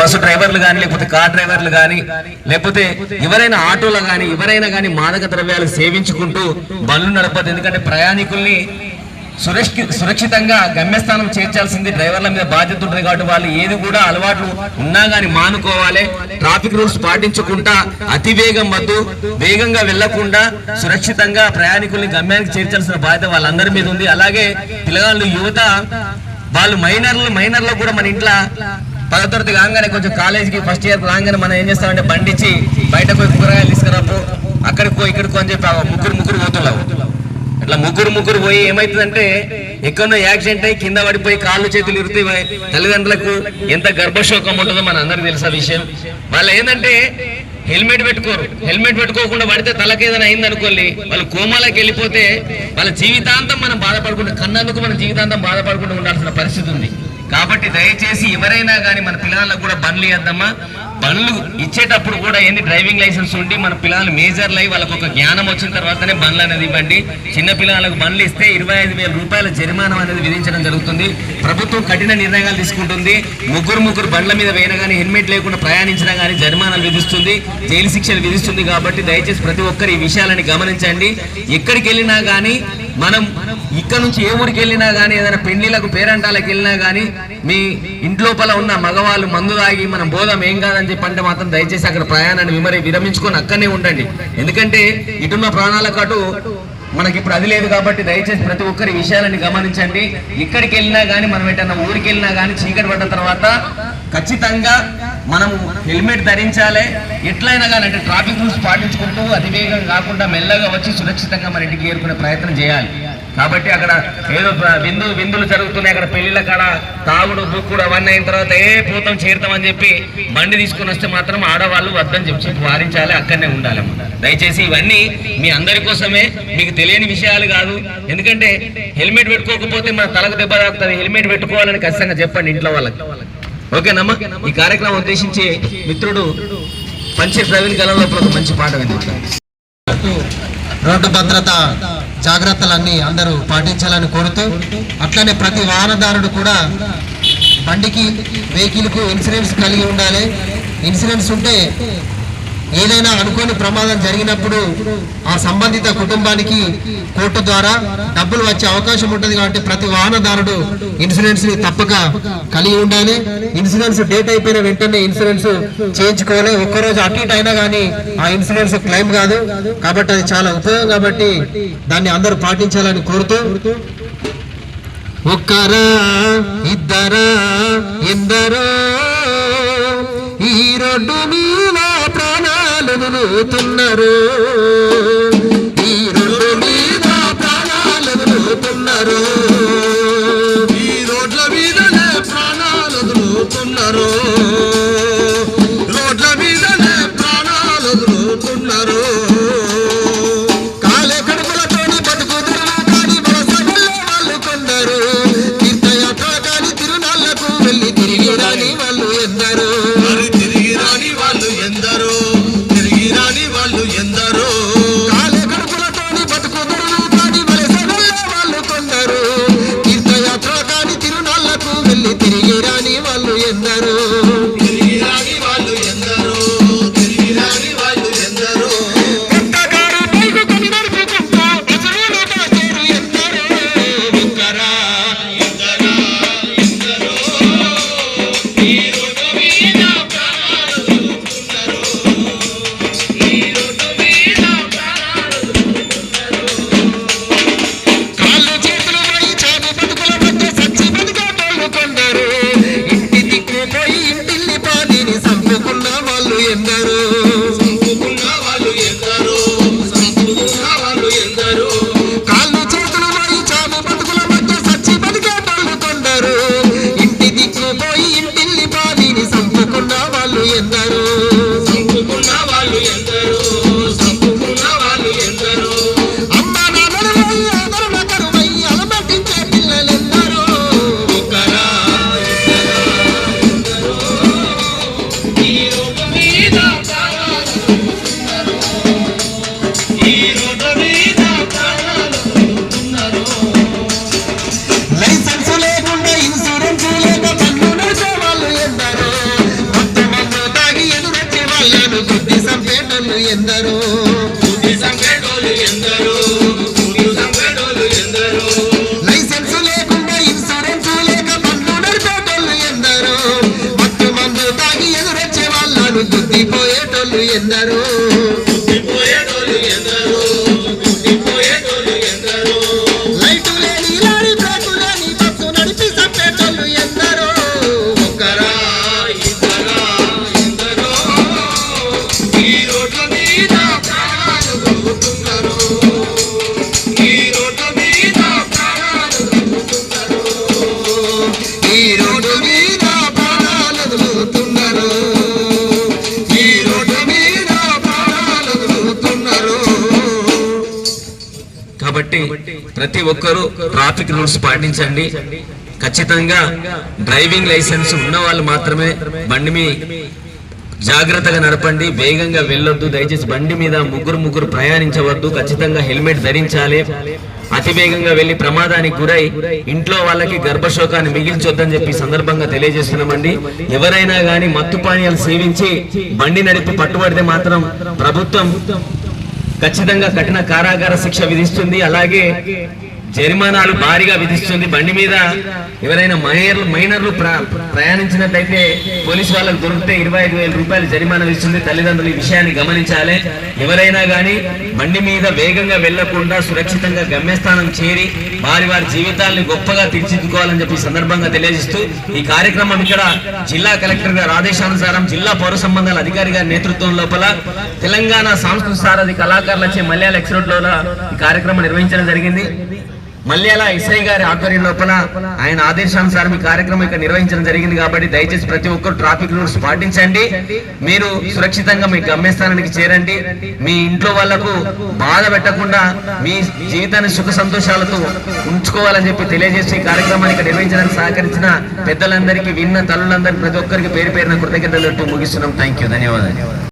Bus డ్రైవర్లు కానీ, లేకపోతే కార్ డ్రైవర్లు కానీ, లేకపోతే ఎవరైనా ఆటోలు కానీ, ఎవరైనా కానీ మాదక ద్రవ్యాలు సేవించుకుంటూ బండ్లు నడపద్దు. ఎందుకంటే ప్రయాణికుల్ని సురక్షితంగా గమ్యస్థానం చేర్చాల్సింది డ్రైవర్ల మీద బాధ్యత ఉంటుంది. కాబట్టి వాళ్ళు ఏది కూడా అలవాట్లు ఉన్నా కానీ మానుకోవాలి. ట్రాఫిక్ రూల్స్ పాటించకుండా అతివేగం వద్దు, వేగంగా వెళ్లకుండా సురక్షితంగా ప్రయాణికుల్ని గమ్యానికి చేర్చాల్సిన బాధ్యత వాళ్ళందరి మీద ఉంది. అలాగే పిల్లగాళ్ళు, యువత, వాళ్ళు మైనర్లు కూడా మన ఇంట్లో 10వ తరగతి కాగానే, కొంచెం కాలేజీకి ఫస్ట్ ఇయర్ రాగానే మనం ఏం చేస్తామంటే బండిచ్చి బయటకు పోయి కూరగాయలు తీసుకురాపు, అక్కడికో ఇక్కడికో అని చెప్పి ముగ్గురు పోతున్నావు. ఇట్లా ముగ్గురు పోయి ఏమైతుందంటే ఎక్కడో యాక్సిడెంట్ అయ్యి కింద పడిపోయి కాళ్ళు చేతులు ఇరితే తల్లిదండ్రులకు ఎంత గర్భశోకం ఉంటుందో మన అందరికి తెలుసా విషయం. వాళ్ళు ఏంటంటే హెల్మెట్ పెట్టుకోరు. హెల్మెట్ పెట్టుకోకుండా పడితే తలకేదైనా అయింది అనుకోండి, వాళ్ళు కోమాలకు వెళ్ళిపోతే వాళ్ళ జీవితాంతం మనం బాధపడుకుంటూ, కన్నందుకు మన జీవితాంతం బాధపడుకుంటూ ఉండాల్సిన పరిస్థితి ఉంది. కాబట్టి దయచేసి ఎవరైనా కానీ మన పిల్లలకు కూడా బండ్లు ఇద్దామా. బండ్లు ఇచ్చేటప్పుడు కూడా ఏంది, డ్రైవింగ్ లైసెన్స్ ఉండి మన పిల్లలు మేజర్లు అయ్యి వాళ్ళకు ఒక జ్ఞానం వచ్చిన తర్వాతనే బండ్లు అనేది ఇవ్వండి. చిన్న పిల్లలకు బండ్లు ఇస్తే 25,000 రూపాయల జరిమానా అనేది విధించడం జరుగుతుంది. ప్రభుత్వం కఠిన నిర్ణయాలు తీసుకుంటుంది. ముగ్గురు బండ్ల మీద వేయన కానీ, హెల్మెట్ లేకుండా ప్రయాణించినా కానీ జరిమానాలు విధిస్తుంది, జైలు శిక్షలు విధిస్తుంది. కాబట్టి దయచేసి ప్రతి ఒక్కరు ఈ విషయాలని గమనించండి. ఎక్కడికి వెళ్ళినా కానీ, మనం ఇక్కడ నుంచి ఏ ఊరికి వెళ్ళినా కానీ, ఏదైనా పెళ్లిలకు పేరంటాలకు వెళ్ళినా కానీ, మీ ఇంట్లోపల ఉన్న మగవాళ్ళు మందు తాగి మనం బోధం ఏం కాదని చెప్పంటే మాత్రం దయచేసి అక్కడ ప్రయాణాన్ని విరమించుకొని అక్కడనే ఉండండి. ఎందుకంటే ఇటున్న ప్రాణాలకు అటు మనకి ఇప్పుడు అది లేదు. కాబట్టి దయచేసి ప్రతి ఒక్కరి విషయాలని గమనించండి. ఎక్కడికి వెళ్ళినా కానీ, మనం ఎటన్నా ఊరికి వెళ్ళినా కానీ చీకటి పడ్డ తర్వాత ఖచ్చితంగా మనం హెల్మెట్ ధరించాలి. ఎట్లయినా కానీ అంటే ట్రాఫిక్ రూల్స్ పాటించుకుంటూ అతివేగం కాకుండా మెల్లగా వచ్చి సురక్షితంగా మన ఇంటికి చేరుకునే ప్రయత్నం చేయాలి. కాబట్టి అక్కడ ఏదో విందులు జరుగుతున్నాయి, అక్కడ పెళ్లిళ్ళ కాడ తాగుడు బుక్కుడు అవన్నీ అయిన తర్వాత పోతాం చేరుతామని చెప్పి బండి తీసుకుని వస్తే మాత్రం ఆడవాళ్ళు వద్దని చెప్పి వారించాలి, అక్కడనే ఉండాలి. దయచేసి ఇవన్నీ మీ అందరి కోసమే, మీకు తెలియని విషయాలు కాదు. ఎందుకంటే హెల్మెట్ పెట్టుకోకపోతే మన తలకు దెబ్బ తాకుతుంది. హెల్మెట్ పెట్టుకోవాలని ఖచ్చితంగా చెప్పండి ఇంట్లో వాళ్ళకి. ఓకేనమ్మా. ఈ కార్యక్రమం ఉద్దేశించి మిత్రుడు పంచే ప్రవీణ్ గలంలో ఒక మంచి పాట వింటారు. రోడ్డు భద్రత జాగ్రత్తలన్నీ అందరూ పాటించాలని కోరుతూ, అట్లనే ప్రతి వాహనదారుడు కూడా బండికి, వెహికల్కు ఇన్సూరెన్స్ కలిగి ఉండాలి. ఇన్సూరెన్స్ ఉంటే ఏదైనా అనుకోని ప్రమాదం జరిగినప్పుడు ఆ సంబంధిత కుటుంబానికి కోర్టు ద్వారా డబ్బులు వచ్చే అవకాశం ఉంటుంది. కాబట్టి ప్రతి వాహనదారుడు ఇన్సూరెన్స్ ని తప్పక కలిగి ఉండాలి. ఇన్సూరెన్స్ డేట్ అయిపోయిన వెంటనే ఇన్సూరెన్స్ చేయించుకోవాలి. ఒక్కరోజు అటు ఇటు అయినా కానీ ఆ ఇన్సూరెన్స్ క్లెయిమ్ కాదు. కాబట్టి అది చాలా ఉపయోగం. కాబట్టి దాన్ని అందరూ పాటించాలని కోరుతూ, ఒక్కరా ఇద్దరా ఎందరో ఈ రోడ్డు మీద ప్రాణాలు వదులుతున్నారు, ఈ రోడ్డు మీద ప్రాణాలు వదులుతున్నారు, ఈ రోడ్ల మీదనే ప్రాణాలు వదులుతున్నారు, రోడ్ల మీదనే ప్రాణాలు వదులుతున్నారు. కాలే కడుపులతోని బతుకుతున్నారు కానీ వలసగొల్లే వాళ్ళు కొందరు, తీర్థయాత్ర కానీ తిరునాళ్లకు వెళ్ళి తిరిగి రాని వాళ్ళు ఎందరో, తిరిగి రాని వాళ్ళు ఎందరో, తిరిగి రాని వాళ్ళు ఎందరో. కాలే కడుపులతోని బతుకుతున్నారు కానీ వలసగొల్లే వాళ్ళు కొందరు, తీర్థయాత్ర కానీ తిరునాళ్లకు వెళ్ళి తిరిగి రాని వాళ్ళు ఎందరో, తిరిగి రాని వాళ్ళు ఎందరో, తిరిగి రాని వాళ్ళు ఎందరో. ఒక్కగారు పైకుని నడుపుకుంటూ బతుకులు దాచారు ఎందరో, ఒక్కరా ఎందరో ఎందరో ఈ రోడ్డు మీద ప్రాణాలు వదులుతున్నారు, ఈ రోడ్డు మీద ప్రాణాలు వదులుతున్నారు. కాళ్ళు చేతులు పోయి చావు బతుకుల మధ్య సచ్చి బతికేటోళ్ళు కొందరు, ఇంటి దిక్కు పోయి ఇంటిల్లి పాదిని సంపుకున్న వాళ్ళు ఎందరో, సంపుకున్న వాళ్ళు ఎందరో, సంపుకున్న వాళ్ళు ఎందరో. కాళ్ళు చేతులు పోయి చావు బతుకుల మధ్య సచ్చి బతికేటోళ్ళు కొందరు, ఇంటి దిక్కు పోయి ఇంటిల్లి పాదిని సంపుకున్న వాళ్ళు ఎందరో, సంపుకున్న వాళ్ళు ఎందరో, సంపుకున్న వాళ్ళు ఎందరో. అమ్మ నాన్నలు పోయి ఆదరణ కరువై అలమటించే పిల్లలెందరో, ఒక్కరా ఎందరో ఈ రోడ్డు మీద ప్రాణాలు వదులుతున్నారు, ఈ రోడ్డు మీద ప్రాణాలు వదులుతున్నారు. లైసెన్స్ లేకుండా ఇన్సూరెన్స్ లేక బండ్లు నడిపే వాళ్ళు ఎందరో, కొత్త గుద్దిపోయేటోళ్ళు ఎందరో లైటు లేని లారీ బ్రేకు లేని బస్సు నడిపి చంపేటోళ్ళు ఎందరో ఒక్కరా ఇద్దరా ఎందరో ఈ రోడ్ల మీద ప్రాణాలు వదులుతున్నారు ఈ రోడ్ల మీద ప్రాణాలు వదులుతున్నారు ఈ రోడ్డు మీద ప్రాణాలు వదులుతున్నారు ఈ రోడ్డు మీద ప్రాణాలు వదులుతున్నారు. కాబట్టి ప్రతి ఒక్కరూ ట్రాఫిక్ రూల్స్ పాటించండి. ఖచ్చితంగా డ్రైవింగ్ లైసెన్స్ ఉన్న వాళ్ళు మాత్రమే బండి మీ జాగ్రత్తగా నడపండి. వేగంగా వెళ్ళొద్దు. దయచేసి బండి మీద ముగ్గురు ప్రయాణించవద్దు. ఖచ్చితంగా హెల్మెట్ ధరించాలి. అతి వేగంగా వెళ్లి ప్రమాదానికి గురై ఇంట్లో వాళ్ళకి గర్భశోకాన్ని మిగిల్చొద్దని చెప్పి సందర్భంగా తెలియజేస్తున్నామండి. ఎవరైనా గాని మత్తు పానీయాలు సేవించి బండి నడిపి పట్టుబడితే మాత్రం ప్రభుత్వం ఖచ్చితంగా కఠిన కారాగార శిక్ష విధిస్తుంది. అలాగే జరిమానాలు భారీగా విధిస్తుంది. బండి మీద ఎవరైనా మైనర్లు ప్రయాణించినట్లయితే పోలీసు వాళ్ళకు దొరికితే 25,000 రూపాయలు జరిమానా విధిస్తుంది. తల్లిదండ్రులు ఈ విషయాన్ని గమనించాలి. ఎవరైనా గాని బండి మీద వేగంగా వెళ్లకుండా సురక్షితంగా గమ్యస్థానం చేరి వారి జీవితాలను గొప్పగా తీర్చిదిద్దుకోవాలని చెప్పి సందర్భంగా తెలియజేస్తూ ఈ కార్యక్రమం ఇక్కడ జిల్లా కలెక్టర్ గారి ఆదేశానుసారం జిల్లా పౌర సంబంధాల అధికారి గారి నేతృత్వం లోపల తెలంగాణ సాంస్కృతిక సారథి కళాకారులచే మల్యాల ఎక్స్రోడ్ లో ఈ కార్యక్రమం నిర్వహించడం జరిగింది. మల్యాల ఎస్ఐ గారి ఆధ్వర్యం లోపల ఆయన ఆదేశానుసారం ఈ కార్యక్రమం ఇక్కడ నిర్వహించడం జరిగింది. కాబట్టి దయచేసి ప్రతి ఒక్కరు ట్రాఫిక్ రూల్స్ పాటించండి. మీరు సురక్షితంగా మీ గమ్యస్థానానికి చేరండి. మీ ఇంట్లో వాళ్లకు బాధ పెట్టకుండా మీ జీవితాన్ని సుఖ సంతోషాలతో ఉంచుకోవాలని చెప్పి తెలియజేసి ఈ కార్యక్రమాన్ని ఇక్కడ నిర్వహించడానికి సహకరించిన పెద్దలందరికీ, విన్న తల్లులందరికీ, ప్రతి ఒక్కరికి పేరు పేరున కృతజ్ఞతలు ముగిస్తున్నాం. Thank you. ధన్యవాదాలు.